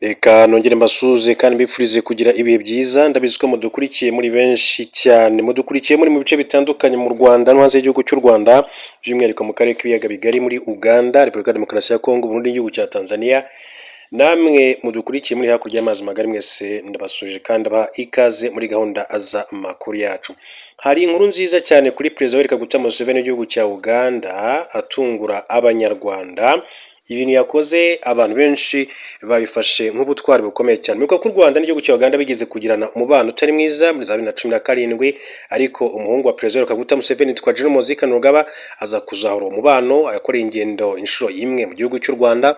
Reka nongere mbasuhuze kandi mbifurize kugira ibihe byiza, ndabizi ko mudukurikiye muri benshi cyane, mudukurikiye muri mu bice bitandukanye mu Rwanda no hanze y'igihugu cy'u Rwanda, by'umwihariko mu karere k'ibiyaga bigari muri Uganda, Repubulika ya Demokarasi ya Kongo, Burundi n'igihugu cya Tanzania, namwe mudukurikiye muri hakurya y'amazi magari mwese ndabasuje kandi abaha ikaze muri gahunda aza amakuru yacu. Hari inkuru nziza cyane kuri Perezida Yoweri Kaguta Museveni w'igihugu cya Uganda atungura Abanyarwanda. Ibintu yakoze abantu benshi babifashe nk'ubutwari bukomeye cyane. Mwibuka ko u Rwanda n'igihugu cya Uganda bigeze kugirana umubano utari mwiza muri za 2017, ariko umuhungu wa Perezida Yoweri Kaguta Museveni yitwa Gen. Muhoozi Kainerugaba aza kuzahura umubano, yakoreye ingendo inshuro imwe mu gihugu cy'u Rwanda,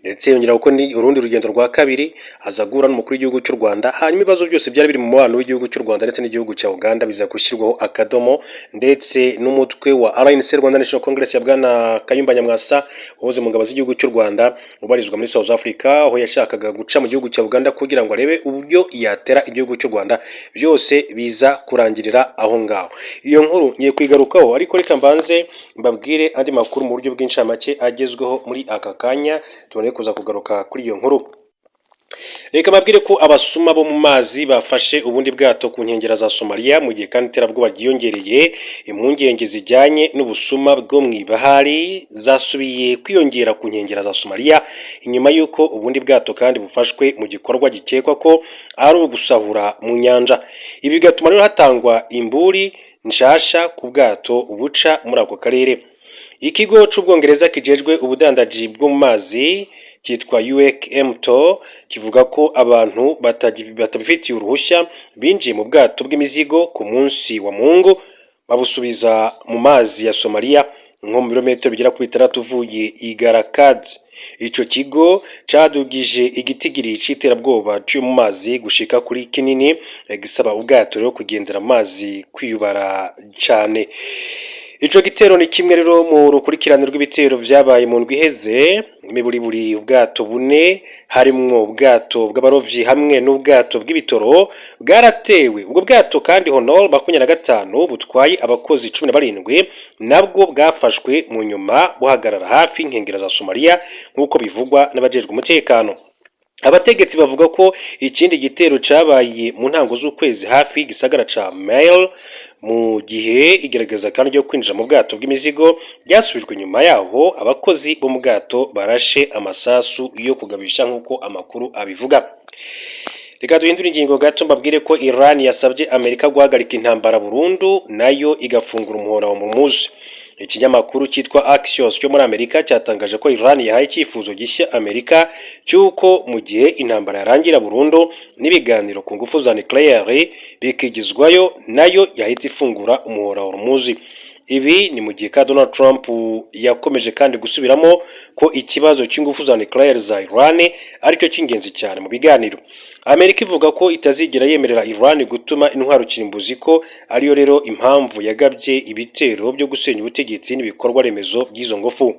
ndetse yongera gukora urundi rugendo rwa kabiri aza guhura n'umukuru w'igihugu cy'u Rwanda. Hanyuma ibibazo byose byari biri mu mubano w'igihugu cy'u Rwanda ndetse n'igihugu cya Uganda biza gushyirwaho akadomo, ndetse n'umutwe wa RNC, Rwanda National Congress ya bwana Kayumba Nyamwasa uhoze mu ngabo z'igihugu cy'u Rwanda ubarizwa muri South Africa, aho yashakaga guca mu gihugu cya Uganda kugira ngo arebe uburyo yatera igihugu cy'u Rwanda, byose biza kurangirira aho ngaho. Iyo nkuru ngiye kwigarukaho, ariko reka mbanze mbabwire andi makuru mu buryo bw'incamake agezweho muri aka kanya, tubone kuza kugaruka kuri iyo nkuru. Reka mbabwire ko abasuma bo mu mazi bafashe ubundi bwato ku nkengero za Somalia, mu gihe kandi iterabwoba ryiyongereye. Impungenge zijyanye n'ubusuma bwo mu ibahari zasubiye kwiyongera ku nkengero za Somalia, inyuma y'uko ubundi bwato kandi bufashwe mu gikorwa gikekwa ko ari ugusahura mu nyanja. Ibi bigatuma rero hatangwa imburi nshasha ku bwato buca muri ako karere. Ikigo cy'Ubwongereza kijejwe ubudandaji bwo mu mazi cyitwa UKMTO kivuga ko abantu batabifitiye uruhushya binjiye mu bwato bw'imizigo ku munsi wa Mungu babusubiza mu mazi ya Somalia, nko mu birometero bigera kuri 6 uvuye i Garakad. Ico kigo cadugije igitigiri c'iterabwoba cyo mu mazi gushika kuri kinini, gisaba ubwato rero kugendera amazi kwiyubara cyane. Ico gitero ni kimwe rero mu rukurikirane rw'ibitero vyabaye mu ndwi iheze. Imiburiburi ubwato bune harimwo ubwato bw'abarovyi hamwe n'ubwato bw'ibitoro bwaratewe. Ubwo bwato kandi Honor 25 butwaye abakozi 17 nabwo bwafashwe mu nyuma buhagarara hafi nkengera za Somalia, nk'uko bivugwa n'abajejwe umutekano. Abategetsi bavuga ko ikindi gitero cabaye mu ntango z'ukwezi hafi gisagara ca Mail, mu gihe igerageza kandi ryo kwinjira mu bwato bw'imizigo ryasubijwe nyuma yaho abakozi bo mu bwato barashe amasasu yo kugabisha, nk'uko amakuru abivuga. Reka duhindure ingingo gato mbabwire ko Iran yasabye Amerika guhagarika intambara burundu, nayo igafungura umuhora wa Hormuz. Ikinyamakuru cyitwa Axios cyo muri Amerika cyatangaje ko Iran yahaye icyifuzo gishya Amerika cy'uko mu gihe intambara yarangira burundu n'ibiganiro ku ngufu za nucleaire bikigizwayo, nayo yahita ifungura umuhora wa Hormuz. Ibi ni mu gihe ka Donald Trump yakomeje kandi gusubiramo ko ikibazo cy'ingufu za nucleaire za Iran aricyo cy'ingenzi cyane mu biganiro. Amerika ivuga ko itazigera yemerera Iran gutuma intwaro kirimbuzi, ko ariyo rero impamvu yagabye ibitero byo gusenya ubutegetsi n'ibikorwa remezo by'izo ngufu.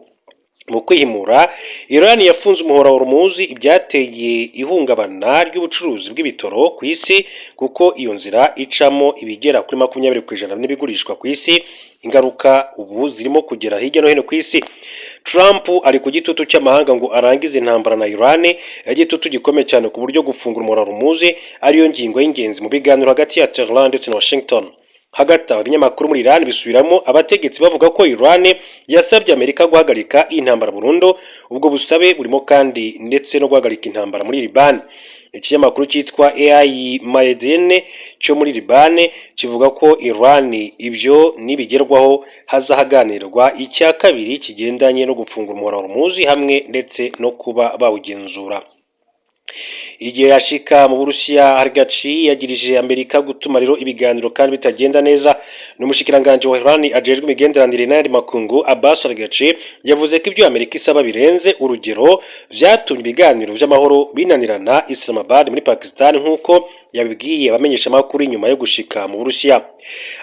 Mu kwihimura, Iran yafunze umuhora wa Hormuz, ibyateye ihungabana ry'ubucuruzi bw'ibitoro ku isi, kuko iyo nzira icamo ibigera kuri 20% n'ibigurishwa ku isi. Ingaruka ubu zirimo kugera hirya no hino ku isi. Trump ari ku gitutu cy'amahanga ngo arangize intambara na Iran, igitutu gikomeye cyane ku buryo gufungura umuhora wa Hormuz ariyo ngingo y'ingenzi mu biganiro hagati ya Tehran ndetse na Washington. Hagati abinyamakuru muri Iran bisubiramo abategetsi bavuga ko Iran yasabye Amerika guhagarika intambara burundu. Ubwo busabe burimo kandi ndetse no guhagarika intambara muri Liban. Ikinyamakuru cyitwa AI Mayadene cyo muri Liban kivuga ko Iran ibyo nibigerwaho hazahaganirwa icya kabiri kigendanye no gufungura umuhora wa Hormuz hamwe ndetse no kuba bawugenzura. Igihe yashika mu Burusiya, Hargachi yagirije Amerika gutuma rero ibiganiro kandi bitagenda neza. N'umushikiranganje wa Iran ajejwe imigenderanire n'andi makungu Abbas Hargachi yavuze ko ibyo Amerika isaba birenze urugero, vyatumye ibiganiro vy'amahoro binanirana Islamabad muri Pakistan, nk'uko yabibwiye abamenyesha makuru nyuma yo gushika mu Burusiya.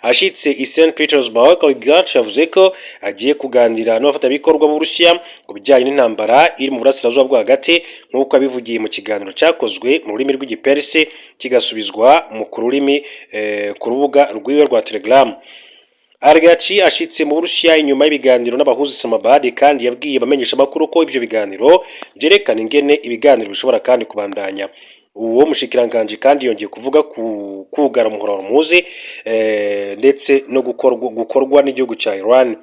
Ashitse i St. Petersburg, Hargachi yavuze ko agiye kuganira n'abafatabikorwa b'Uburusiya ku bijyanye n'intambara iri mu burasirazuba bwo hagati, nk'uko abivugiye mu kiganiro cyakozwe mu rurimi rw'igiperisi kigasubizwa mu ku rurimi ku rubuga rwiwe rwa Telegram. Argachi ashitse mu Burusiya inyuma y'ibiganiro n'abahuza Islamabad kandi yabwiye abamenyesha makuru ko ibyo biganiro byerekana ingene ibiganiro bishobora kandi kubandanya. Uwo mushikiranganje kandi yongeye kuvuga ku kugara umuhora muzi ndetse no gukorwa n'igihugu cya Iran.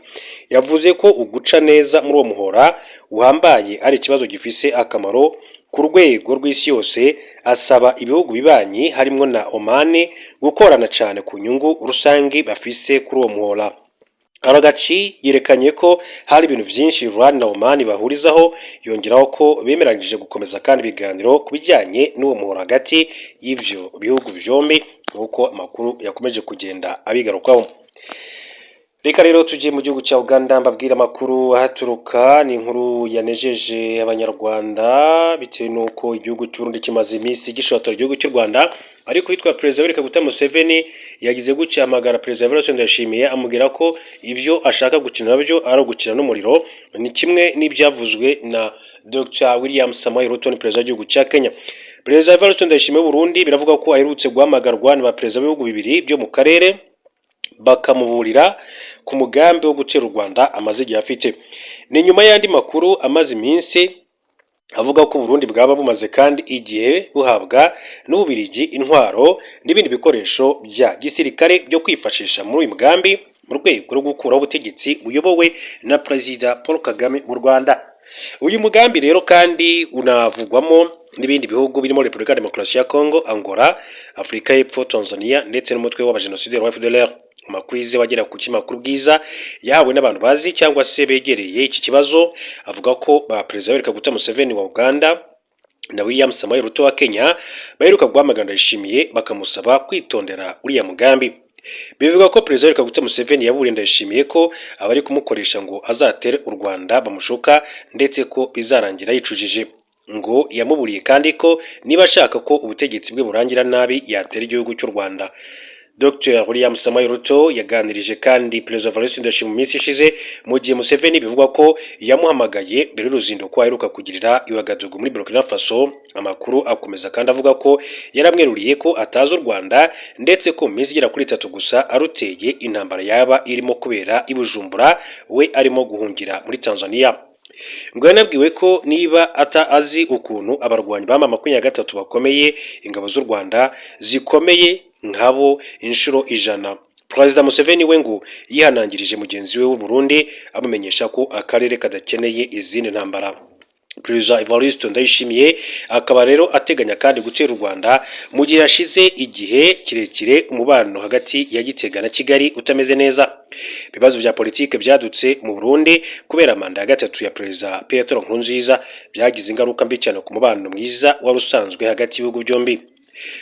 Yavuze ko uguca neza muri uwo muhora uhambaye ari ikibazo gifise akamaro ku rwego rw'isi yose, asaba ibihugu bibanyi harimo na Oman gukorana cyane ku nyungu rusange bafise kuri uwo muhora. Aragaci yerekanye ko hari ibintu byinshi Iran na Oman bahurizaho, yongeraho ko bemeranyije gukomeza kandi ibiganiro ku bijyanye n'uwo muhora hagati y'ivyo bihugu byombi, nk'uko amakuru yakomeje kugenda abigarukaho. Reka rero tujye mu gihugu cya Uganda mbabwira amakuru ahaturuka. Ni inkuru yanejeje abanyarwanda bitewe n'uko igihugu cy'u Burundi kimaze iminsi gishotora igihugu cy'u Rwanda, ariko witwa Perezida Yoweri Kaguta Museveni yagize gucyamagara Perezida Evariste Ndayishimiye amubwira ko ibyo ashaka gukina nabyo ari ugukina n'umuriro. Ni kimwe n'ibyavuzwe na Dr William Samoei Ruto, ni perezida w'igihugu cya Kenya. Perezida Evariste Ndayishimiye w'u Burundi biravuga ko aherutse guhamagarwa na perezida b'ibihugu bibiri byo mu karere bakamuburira ku mugambi wo gutera u Rwanda amaze igihe afite. Ni nyuma y'andi makuru amaze iminsi avuga ko Burundi bwaba bumaze kandi igihe buhabwa n'Ububirigi intwaro n'ibindi bikoresho bya gisirikare byo kwifashisha muri uyu mugambi mu rwego rwo gukuraho ubutegetsi buyobowe na Perezida Paul Kagame mu Rwanda. Uyu mugambi rero kandi unavugwamo n'ibindi bihugu birimo Repubulika ya Demokarasi ya Kongo, Angola, Afurika y'Epfo, Tanzania ndetse n'umutwe w'abajenosideri wa FDLR. Amakuru yize wagera ku kimakuru bwiza yahawe n'abantu bazi cyangwa se begereye iki kibazo avuga ko ba Perezida Yoweri Kaguta Museveni wa Uganda na William Samoei Ruto wa Kenya baheruka guhamagara Ndayishimiye bakamusaba kwitondera uriya mugambi. Bivuga ko Perezida Yoweri Kaguta Museveni yaburiye Ndayishimiye ko abari kumukoresha ngo azatere u Rwanda bamushuka ndetse ko bizarangira yicujije. Ngo yamuburiye kandi ko niba ashaka ko ubutegetsi bwe burangira nabi yatera igihugu cy'u Rwanda. Dr William Samoei Ruto yaganirije kandi Perezida Evariste Ndayishimiye mu minsi ishize, mu gihe Museveni bivugwa ko yamuhamagaye mbere y'uruzinduko aheruka kugirira i Ouagadougou muri Burkina Faso. Amakuru akomeza kandi avuga ko yaramweruriye ko atazi u Rwanda ndetse ko mu minsi igera kuri 3 gusa aruteye intambara yaba irimo kubera i Bujumbura, we arimo guhungira muri Tanzania. Ngo yanabwiwe ko niba azi ukuntu abarwanyi ba M23 bakomeye, ingabo z'u Rwanda zikomeye nkabo inshuro 100. Perezida Museveni we ngo yihanangirije mugenzi we w'u Burundi amumenyesha ko akarere kadakeneye izindi ntambara. Perezida Evariste Ndayishimiye akaba rero ateganya kandi gutera u Rwanda mu gihe yashize igihe kirekire umubano hagati ya Gitega na Kigali utameze neza. Ibibazo bya politike byadutse mu Burundi kubera manda ya gatatu ya Perezida Pierre Nkurunziza byagize ingaruka mbi cyane ku mubano mwiza wari usanzwe hagati y'ibihugu byombi.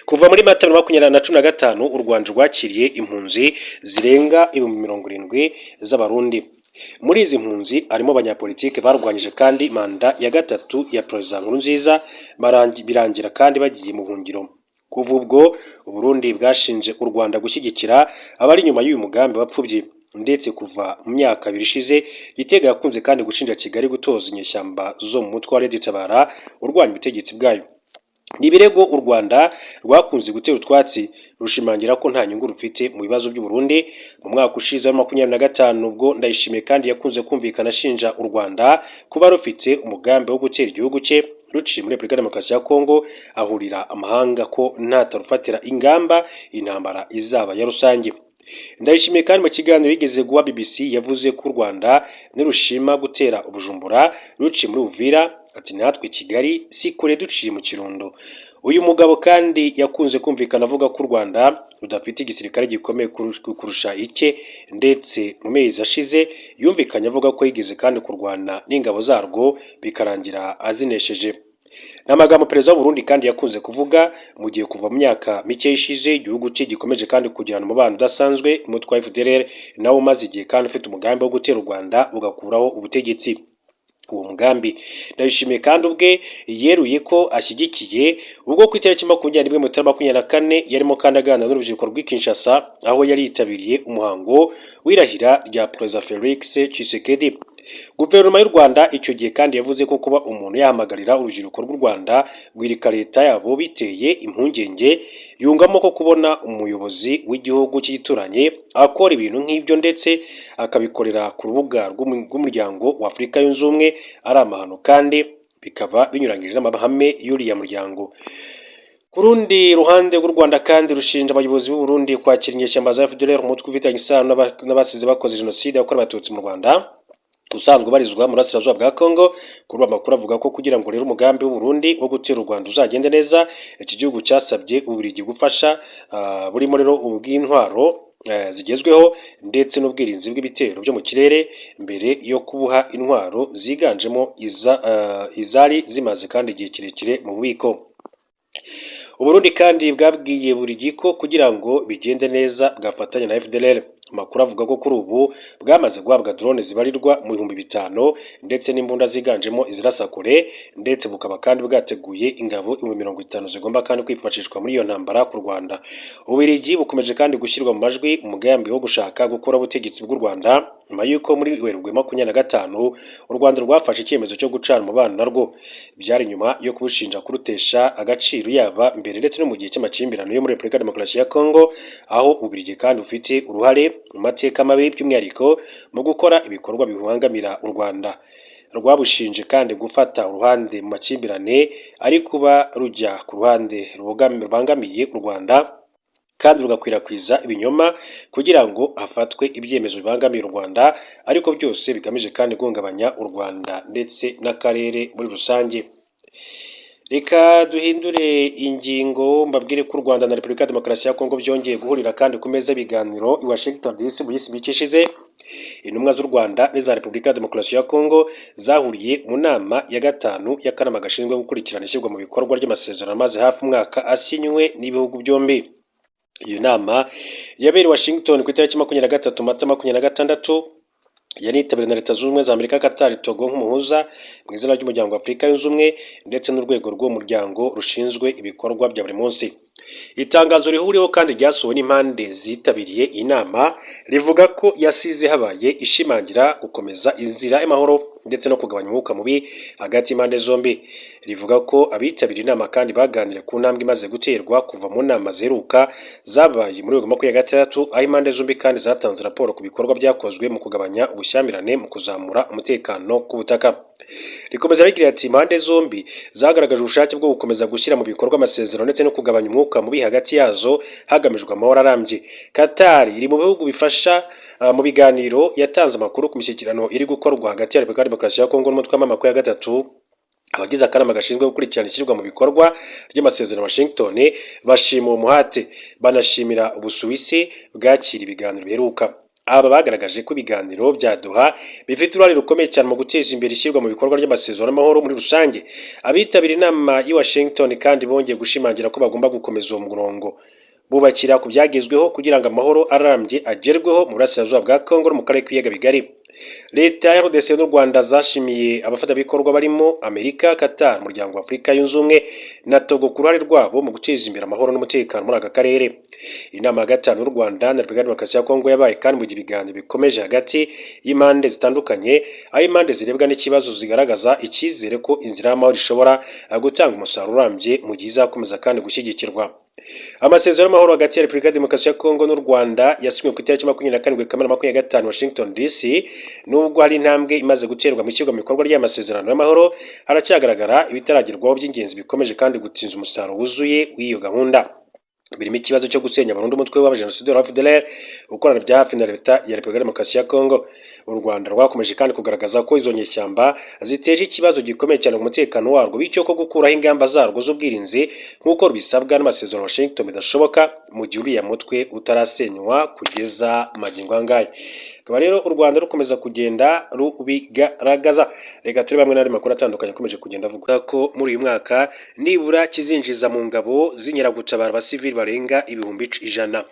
Kuva muri Mata 2015 u Rwanda rwakiriye impunzi zirenga 70,000 z'abarundi. Muri izi mpunzi harimo abanyapolitike barwanyije kandi manda ya gatatu ya Perezida Nkurunziza birangira kandi bagiye mu buhungiro. Kuva ubwo Burundi bwashinje u Rwanda gushyigikira abari nyuma y'uyu mugambi wapfubye, ndetse kuva mu myaka 2 ishize Gitega yakunze kandi gushinja Kigali gutoza inyeshyamba zo mu mutwe wa Red Tabara urwanya ubutegetsi bwayo. Nibirego u Rwanda rwakunze gutera utwatsi rushimangira ko nta nyungu rufite mu bibazo by'u Burundi. Mu mwaka ushize wa 2025 ubwo Ndayishimiye kandi yakunze kumvikana ashinja u Rwanda kuba rufite umugambi wo gutera igihugu cye ruciye muri Repubulika ya Demokarasi ya Kongo, ahurira amahanga ko ntatarufatira ingamba intambara izaba ya rusange. Ndayishimiye kandi mu kiganiro yigeze guha BBC yavuze ko u Rwanda nirushima gutera Ubujumbura ruciye muri Uvira, ati natwe Kigali si kure duciye mu Kirundo. Uyu mugabo kandi yakunze kumvikana avuga ko u Rwanda rudafite igisirikare gikomeye kurusha icye, ndetse mu mezi ashize yumvikanye avuga ko yigeze kandi kurwana n'ingabo zarwo bikarangira azinesheje. N'amagambo Perezida w'u Burundi kandi yakunze kuvuga mu gihe kuva mu myaka mike ishize igihugu cye gikomeje kandi kugirana umubano udasanzwe umutwe wa FDLR nawo umaze igihe kandi ufite umugambi wo gutera u Rwanda ugakuraho ubutegetsi. Uwo mugambi Ndayishimiye kandi ubwe yeruye ko ashyigikiye ubwo ku itariki 21/24 yarimo kandi aganira n'urubyiruko rw'i Kinshasa, aho yari yitabiriye umuhango w'irahira rya Perezida Felix Tshisekedi. Guverinoma y'u Rwanda icyo gihe kandi yavuze ko kuba umuntu yahamagarira urubyiruko rw'u Rwanda guhirika leta yabo biteye impungenge, yungamo ko kubona umuyobozi w'igihugu cy'igituranyi akora ibintu nk'ibyo ndetse akabikorera ku rubuga rw'umuryango wa Afurika yunze ubumwe ari amahano kandi bikaba binyuranyije n'amahame y'uriya muryango. Ku rundi ruhande rw'u Rwanda kandi rushinja abayobozi b'u Burundi kwakira inyeshyamba za FDLR, umutwe ufitanye isano n'abasize bakoze jenoside yakorewe abatutsi mu Rwanda usanzwe ubarizwa mu burasirazuba bwa Congo. Kuri amakuru avuga ko kugira ngo rero umugambi w'u Burundi wo gutera u Rwanda uzagende neza, iki gihugu cyasabye Ububiligi gufasha burimo rero ubw'intwaro zigezweho ndetse n'ubwirinzi bw'ibitero byo mu kirere mbere yo kubuha intwaro ziganjemo izari zimaze kandi igihe kirekire mu bubiko. Uburundi kandi bwabwiye Bubiligi ko kugira ngo bigende neza bwafatanya na FDLR. Amakuru avuga ko kuri ubu bwamaze guhabwa drone zibarirwa mu 5,000 ndetse n'imbunda ziganjemo izirasa kure, ndetse bukaba kandi bwateguye ingabo 50,000 zigomba kandi kwifashishwa muri iyo ntambara ku Rwanda. Ububiligi bukomeje kandi gushyirwa mu majwi umugambi wo gushaka gukora ubutegetsi bw'u Rwanda nyuma y'uko muri Werurwe 25 u Rwanda rwafashe icyemezo cyo gucana umubano narwo. Byari nyuma yo kubushinja kurutesha agaciro yaba mbere ndetse no mu gihe cy'amakimbirane yo muri Repubulika Demokarasi ya Congo, aho Ububiligi kandi ufite uruhare mu mateka mabi by'umwihariko mu gukora ibikorwa bibangamira u Rwanda. Rwabushinje kandi gufata uruhande mu makimbirane ari kuba rujya ku ruhande rubangamiye u Rwanda kandi rugakwirakwiza ibinyoma kugira ngo hafatwe ibyemezo bibangamiye u Rwanda, ariko byose bigamije kandi guhungabanya u Rwanda ndetse n'akarere muri rusange. Reka duhindure ingingo mbabwire ko u Rwanda na Repubulika Demokarasi ya Kongo byongeye guhurira kandi ku meza y'ibiganiro i Washington DC mu minsi mike ishize. Intumwa z'u Rwanda n'iza Repubulika Demokarasi ya Kongo zahuriye mu nama ya gatanu y'akanama gashinzwe gukurikirana ishyirwa mu bikorwa ry'amasezerano amaze hafi umwaka asinywe n'ibihugu byombi. Iyo nama yabereye Washington ku itariki 23 Mata 2026 yanitabiriwe na Leta Zunze Ubumwe za Amerika, Qatar, Togo nk'umuhuza mu izina ry'umuryango wa Afurika yunze ubumwe ndetse n'urwego rw'umuryango rushinzwe ibikorwa bya buri munsi. Itangazo rihuriweho kandi ryasohowe n'impande zitabiriye inama rivuga ko yasize habaye ishimangira gukomeza inzira y'amahoro ndetse no kugabanya umwuka mubi hagati y'impande zombi. Rivuga ko abitabiriye inama kandi baganiriye ku ntambwe imaze guterwa kuva mu nama ziheruka zabaye muri 2026, aho impande zombi kandi zatanze raporo ku bikorwa byakozwe mu kugabanya ubushyamirane mu kuzamura umutekano ku butaka. Rikomeza rigira ati impande zombi zagaragaje ubushake bwo gukomeza gushyira mu bikorwa amasezerano ndetse no kugabanya umwuka mubi hagati yazo hagamijwe amahoro arambye. Qatar iri mu bihugu bifasha mu biganiro yatanze amakuru ku mishyikirano iri gukorwa hagati ya Repubulika Demokarasi ya Kongo n'umutwe w'amamako ya gatatu. Abagize akanama gashinzwe gukurikirana ishyirwa mu bikorwa ry'amasezerano Washington bashima umuhate, banashimira Ubusuwisi bwakira ibiganiro biheruka. Aba bagaragaje ko ibiganiro bya Doha bifite uruhare rukomeye cyane mu guteza imbere ishyirwa mu bikorwa ry'amasezerano y'amahoro muri rusange. Abitabiriye inama y'i Washington kandi bongeye gushimangira ko bagomba gukomeza uwo murongo bubakira ku byagezweho kugira ngo amahoro arambye agerweho mu burasirazuba bwa Congo no mu karere k'ibiyaga bigari. Leta ya RDC n'u Rwanda zashimiye abafatanyabikorwa barimo Amerika, Qatar, umuryango wa Afurika yunze ubumwe na Togo ku ruhare rwabo mu guteza imbere amahoro n'umutekano muri aka karere. Inama ya gatanu y'u Rwanda na Repubulika Demokarasi ya Kongo yabaye kandi mu gihe ibiganiro bikomeje hagati y'impande zitandukanye, aho impande zirebwa n'ikibazo zigaragaza icyizere ko inzira y'amahoro ishobora gutanga umusaruro urambye mu gihe izakomeza kandi gushyigikirwa. Amasezerano y'amahoro hagati ya Repubulika Demokarasi ya Kongo n'u Rwanda yasinywe ku itariki 27 Kamena 2025 Washington DC. Nubwo hari intambwe imaze guterwa mu ishyirwa mu bikorwa ry'amasezerano y'amahoro, haracyagaragara ibitaragerwaho by'ingenzi bikomeje kandi gutinza umusaruro wuzuye w'iyo gahunda. Birimo ikibazo cyo gusenya burundu umutwe w'abajenoside wa FDLR ukorana bya hafi na leta ya Repubulika Demokarasi ya Kongo. U Rwanda rwakomeje kandi kugaragaza ko izo nyeshyamba ziteje ikibazo gikomeye cyane ku mutekano warwo, bityo ko gukuraho ingamba zarwo z'ubwirinzi nk'uko bisabwa n'amasezerano Washington bidashoboka mu gihe uriya mutwe utarasenywa kugeza magingo angahe. Akaba rero u Rwanda rukomeza kugenda rubigaragaza. Reka turi bamwe n'andi makuru atandukanye akomeje kugenda avuga ko muri uyu mwaka nibura kizinjiza mu ngabo z'inkeragutabara abasivili barenga 100,000.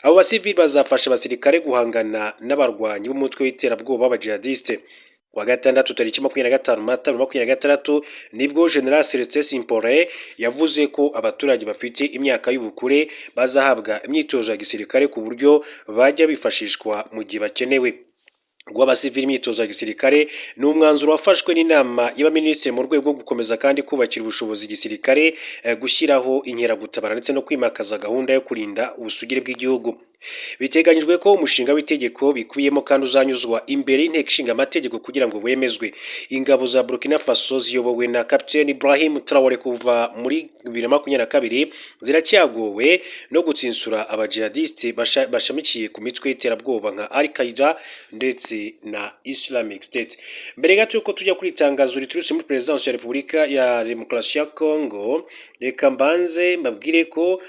Abo basivili bazafasha abasirikare guhangana n'abarwanyi b'umutwe w'iterabwoba b'abajihadiste. Wa gatandatu tariki 25 Mata 2026 nibwo General Celestin Simpore yavuze ko abaturage bafite imyaka y'ubukure bazahabwa imyitozo ya gisirikare ku buryo bajya bifashishwa mu gihe bakenewe. rw'abasivili imyitozo ya gisirikare ni umwanzuro wafashwe n'inama y'abaminisitiri mu rwego rwo gukomeza kandi kubakira ubushobozi gisirikare, gushyiraho inkeragutabara ndetse no kwimakaza gahunda yo kurinda ubusugire bw'igihugu. Biteganyijwe ko umushinga w'itegeko bikubiyemo kandi uzanyuzwa imbere y'inteko ishinga amategeko kugira ngo wemezwe. Ingabo za Burkina Faso ziyobowe na Captain Ibrahim Traoré kuva muri 2022 ziracyagowe no gutsinsura abajihadiste bashamikiye ku mitwe y'iterabwoba nka Al-Qaeda ndetse na Islamic State. Mbere gato yuko tujya kuri itangazo riturutse muri Presidence ya Repubulika ya Demokarasi ya Congo, reka mbanze mbabwire ko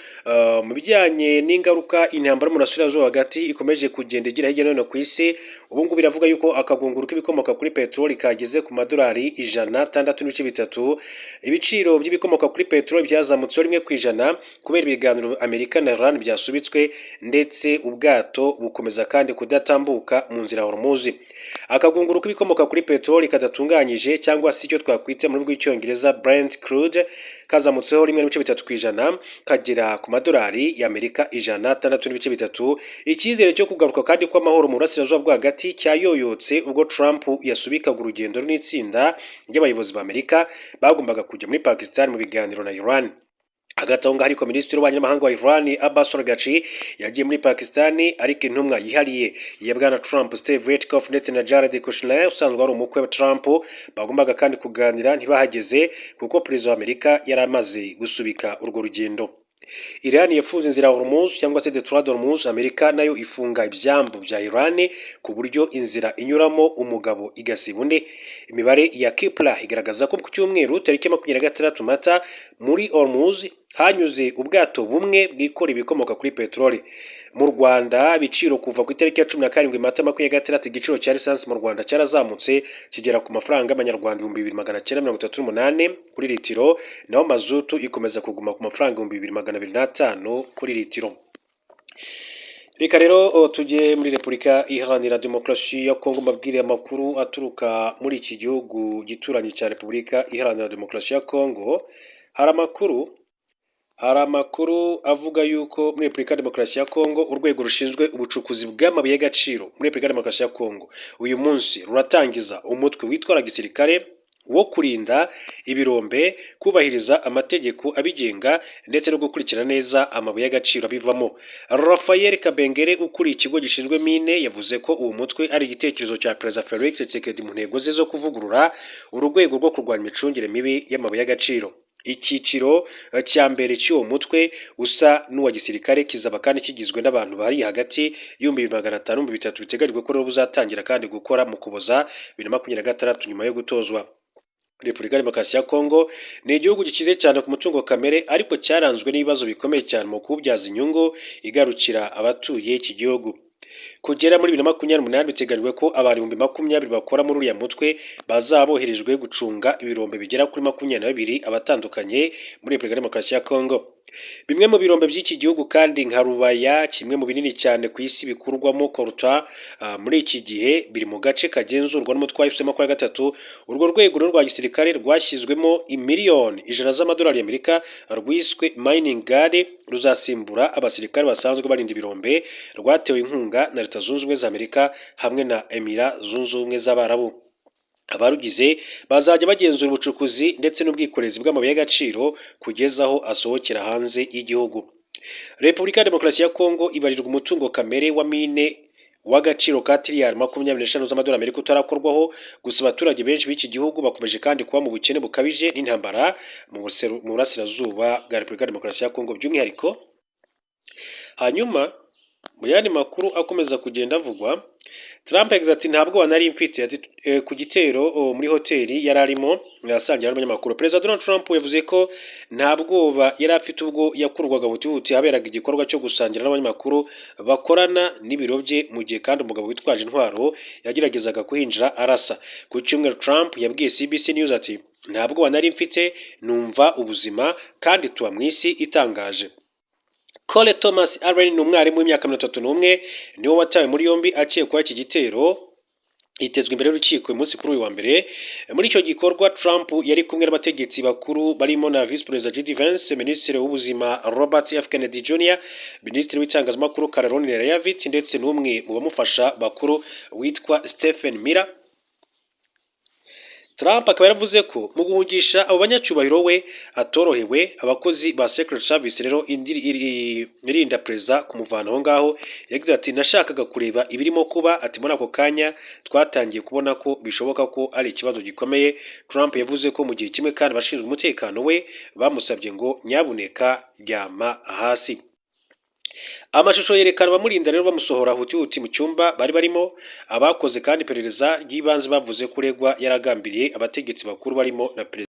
mu bijyanye n'ingaruka intambara mu burasirazuba hagati ikomeje kugenda igira hirya no hino ku isi. Ubu ngubu biravuga yuko akagunguru k'ibikomoka kuri peteroli kageze ku madolari 106.3. Ibiciro by'ibikomoka kuri peteroli byazamutseho 1% kubera ibiganiro Amerika na Iran byasubitswe, ndetse ubwato bukomeza kandi kudatambuka mu nzira Hormuz. Akagunguru k'ibikomoka kuri peteroli kadatunganyije cyangwa se icyo twakwita mu rw'icyongereza Brent crude kazamutseho 1.3% kagera ku madolari y'Amerika 106.3. Icyizere cyo kugaruka kandi kw'amahoro mu burasirazuba bwo hagati cyayoyotse ubwo Trump yasubikaga urugendo n'itsinda ry'abayobozi b'Amerika bagombaga kujya muri Pakistan mu biganiro na Iran. Hagati aho ngaho ariko minisitiri w'ububanyi n'amahanga wa Iran Abbas Araghchi yagiye muri Pakistan, ariko intumwa yihariye ya bwana Trump Steve Witkoff ndetse na Jared Kushner usanzwe ari umukwe wa Trump bagombaga kandi kuganira ntibahageze kuko perezida wa Amerika yari amaze gusubika urwo rugendo. Iran yafunze inzira Hormuz cyangwa se Detroit d'Hormuz, Amerika nayo ifunga ibyambu bya Iran ku buryo inzira inyuramo umugabo igasiba undi. Imibare ya Kepler igaragaza ko ku cyumweru tariki 26 Mata muri Hormuz hanyuze ubwato bumwe bwikora ibikomoka kuri peteroli. Mu Rwanda ibiciro kuva ku itariki ya 17 Mata 2026 igiciro cya lisansi mu Rwanda cyarazamutse kigera ku mafaranga y'amanyarwanda 2938 kuri litiro, naho mazutu ikomeza kuguma ku mafaranga 2205 kuri litiro. Reka rero tujye muri Repubulika Iharanira Demokarasi ya Kongo, mbabwire amakuru aturuka muri iki gihugu gituranye cya Repubulika Iharanira Demokarasi ya Kongo. Hari amakuru avuga yuko muri Repubulika Demokarasi ya Kongo urwego rushinzwe ubucukuzi bw'amabuye y'agaciro muri Repubulika Demokarasi ya Kongo uyu munsi ruratangiza umutwe witwara gisirikare wo kurinda ibirombe, kubahiriza amategeko abigenga ndetse no gukurikirana neza amabuye y'agaciro abivamo. Raphael Kabengere ukuriye ikigo gishinzwe mine yavuze ko uwo mutwe ari igitekerezo cya Perezida Felix Tshisekedi mu ntego ze zo kuvugurura urwego rwo kurwanya imicungire mibi y'amabuye y'agaciro. Icyiciro cya mbere cy'uwo mutwe usa n'uwa gisirikare kizaba kandi kigizwe n'abantu bari hagati y'2500 mu bitatu biteganyijwe ko buzatangira kandi gukora mu Kuboza 2026 nyuma yo gutozwa. Repubulika Demokarasi ya Kongo ni igihugu gikize cyane ku mutungo kamere, ariko cyaranzwe n'ibibazo bikomeye cyane mu kubyaza inyungu igarukira abatuye iki gihugu. Kugera muri 2028 biteganyijwe ko abantu 20 bakora muri uriya mutwe bazaboherejwe gucunga ibirombe bigera kuri 22 abatandukanye muri Repubulika Demokarasi ya Kongo. Bimwe mu birombe by'iki gihugu kandi nka Rubaya, kimwe mu binini cyane ku isi bikurwamo coltan, muri iki gihe biri mu gace kagenzurwa n'umutwe wa FC23. Urwo rwego rwa gisirikare rwashyizwemo imiliyoni 100 z'amadolari y'Amerika rwiswe Mining Guard, ruzasimbura abasirikare basanzwe barinda ibirombe, rwatewe inkunga na Leta Zunze Ubumwe za Amerika hamwe na Emira Zunze Ubumwe z'Abarabu. Abarugize bazajya bagenzura ubucukuzi ndetse n'ubwikorezi bw'amabuye y'agaciro kugeza aho asohokera hanze y'igihugu. Repubulika ya Demokarasi ya Kongo ibarirwa umutungo kamere wa mine w'agaciro ka tiriyari 25 z'amadolari Amerika utarakorwaho. Gusa abaturage benshi b'iki gihugu bakomeje kandi kuba mu bukene bukabije n'intambara mu burasirazuba bwa Repubulika ya Demokarasi ya Kongo by'umwihariko. Hanyuma mu yandi makuru akomeza kugenda avugwa, Trump yagize ati ntabwo wanari mfite ati ku gitero muri hoteli yari arimo yasangira n'abanyamakuru. Perezida Donald Trump yavuze ko ntabwo yari afite ubwo yakurwaga butihuti haberaga igikorwa cyo gusangira n'abanyamakuru bakorana n'ibiro bye, mu gihe kandi umugabo witwaje intwaro yageragezaga kuhinjira arasa. Ku cyumweru Trump yabwiye CBC News ati ntabwo wanari mfite, numva ubuzima kandi tuba mu isi itangaje. Cole Thomas Allen ni umwarimu w'imyaka 31 niwe watawe muri yombi akekwaho iki gitero yitezwe imbere y'urukiko uyu munsi kuri uyu wa mbere. Muri icyo gikorwa Trump yari kumwe n'abategetsi bakuru barimo na Vice Perezida JD Vance, Minisitiri w'ubuzima Robert F Kennedy Jr, Minisitiri w'itangazamakuru Caroline Leavitt ndetse n'umwe mu bamufasha bakuru witwa Stephen Miller. Trump akaba yaravuze ko mu guhungisha abo banyacyubahiro we atorohewe. Abakozi ba Secret Service rero irinda perezida kumuvana aho ngaho, yagize ati nashakaga kureba ibirimo kuba, ati muri ako kanya twatangiye kubona ko bishoboka ko ari ikibazo gikomeye. Trump yavuze ko mu gihe kimwe kandi abashinzwe umutekano we bamusabye ngo nyabuneka ryama hasi. Amashusho yerekana abamurinda rero bamusohora huti mu cyumba bari barimo. Abakoze kandi iperereza ry'ibanze bavuze ko uregwa yaragambiriye abategetsi bakuru barimo na perezida